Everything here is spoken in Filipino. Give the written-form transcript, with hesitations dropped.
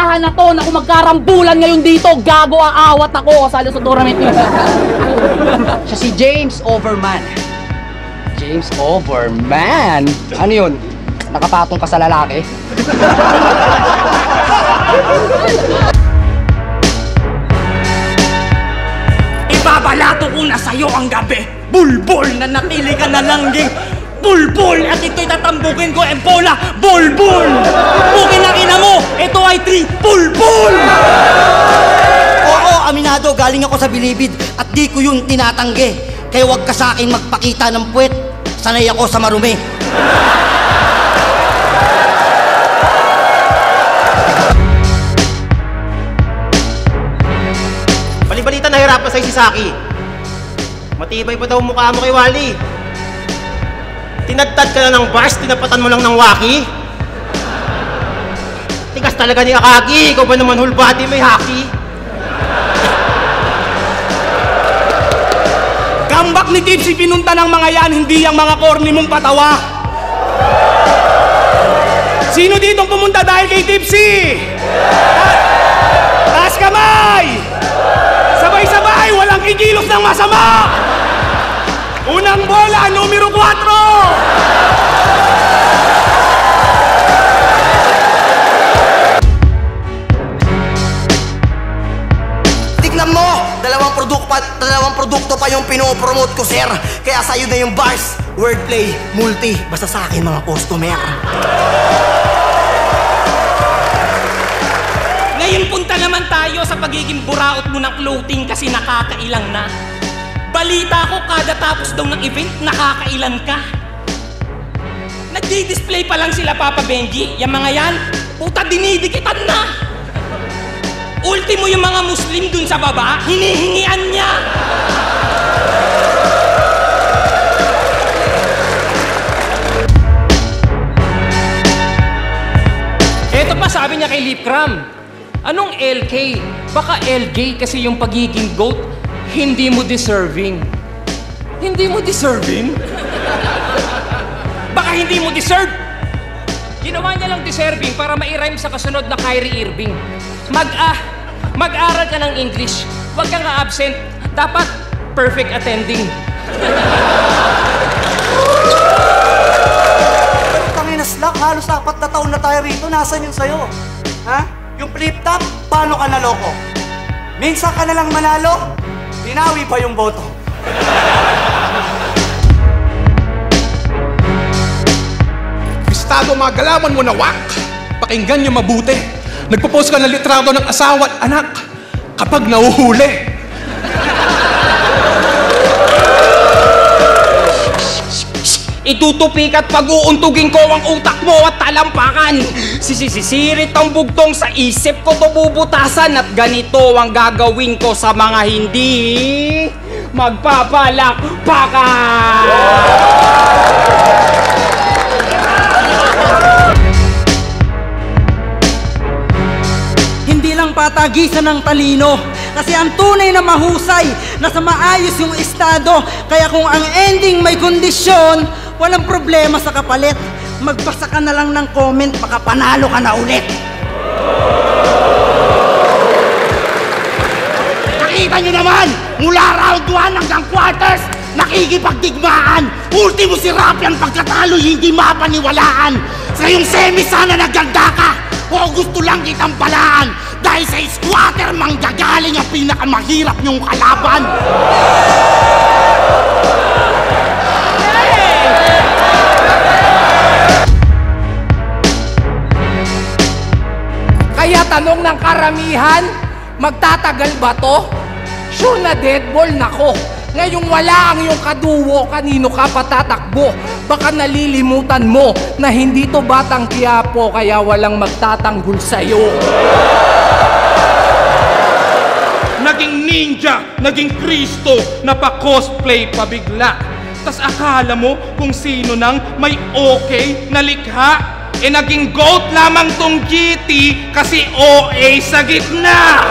listahan na to na kung magkarambulan ngayon dito, gago aawat ako sa Luzon Tournament yun. Siya si James Overman. James Overman? Ano yun? Nakapatong ka sa lalaki? Ibabalato ko na sa'yo ang gabi. Bulbul na natili ka na langging. Bulbul! At ito'y tatambukin ko, Ebola! Bulbul! Bukin ang ina mo! Ito ay 3 bulbul! Oo, aminado, galing ako sa Bilibid at di ko yun tinatanggi. Kaya huwag ka sa akin magpakita ng puwet. Sanay ako sa marumi. Balibalita nahirapan sa'yo si Saki. Matibay pa daw mukha mo kay Wally. Tinagtad ka na ng bars, tinapatan mo lang ng waki. Tigas talaga ni Akagi. Ikaw ba naman whole body may haki? Comeback ni Tipsy pinunta ng mga yan, hindi yung mga corny mong patawa. Sino ditong pumunta dahil kay Tipsy? Taas kamay! Sabay-sabay, walang kikilos ng masama! Unang bola, numero 4! Tignan mo, dalawang produkto pa yung pinopromote ko, sir. Kaya sa'yo na yung bars, wordplay, multi, basta sa akin mga customer. Ngayon punta naman tayo sa pagiging buraot mo ng clothing kasi nakakailang na. Balita ko kada tapos daw ng event, nakakailan ka. Nagdi-display pa lang sila, Papa Benji. Yung mga yan, puta dinidikitan na. Ultimo yung mga Muslim dun sa baba, hinihingian niya. Eto pa sabi niya kay Lipcram, anong LK? Baka LJ kasi yung pagiging GOAT, hindi mo deserving. Hindi mo deserving? Baka hindi mo deserve. Ginawa niya lang deserving para ma-rhyme sa kasunod na Kyrie Irving. Mag-aral ka ng English. Huwag kang absent. Dapat perfect attending. Tanginas lang, halos 4 na taon na tayo rito. Nasaan yung sayo? Ha? Yung flip top, paano ka naloko? Minsan ka nalang manalo, dinawi pa yung boto. Estado mga galaman mo na wak. Pakinggan niyo mabuti. Nagpo-post ka ng litrato ng asawa at anak kapag nahuhuli. Itutupik at pag-uuntugin ko ang utak mo at talampakan. Sisisirit ang bugtong sa isip ko to bubutasan at ganito ang gagawin ko sa mga hindi magpapalakpakan. Hindi lang patagisan ng talino kasi ang tunay na mahusay nasa maayos yung estado. Kaya kung ang ending may kondisyon, walang problema sa kapalit. Magbasa ka na lang ng comment, baka panalo ka na ulit. Nakita nyo naman, mula round 1 hanggang quarters, nakikipagdigmaan. Ultimo si Rapian pagkatalo, hindi mapaniwalaan. Sa iyong semi sana naganda ka, o gusto lang kitang palaan. Dahil sa squatter, manggagaling ang pinakamahirap niyong kalaban. Kaya tanong ng karamihan, magtatagal ba to? Sure na deadball nako. Ngayong wala ang iyong kaduwo, kanino ka patatakbo? Baka nalilimutan mo na hindi to Batang Quiapo, kaya walang magtatanggol sa'yo. Naging ninja, naging Kristo, napa-cosplay pa bigla. Tas akala mo kung sino nang may okay na likha. Naging GOAT lamang tong GT kasi OA sa gitna.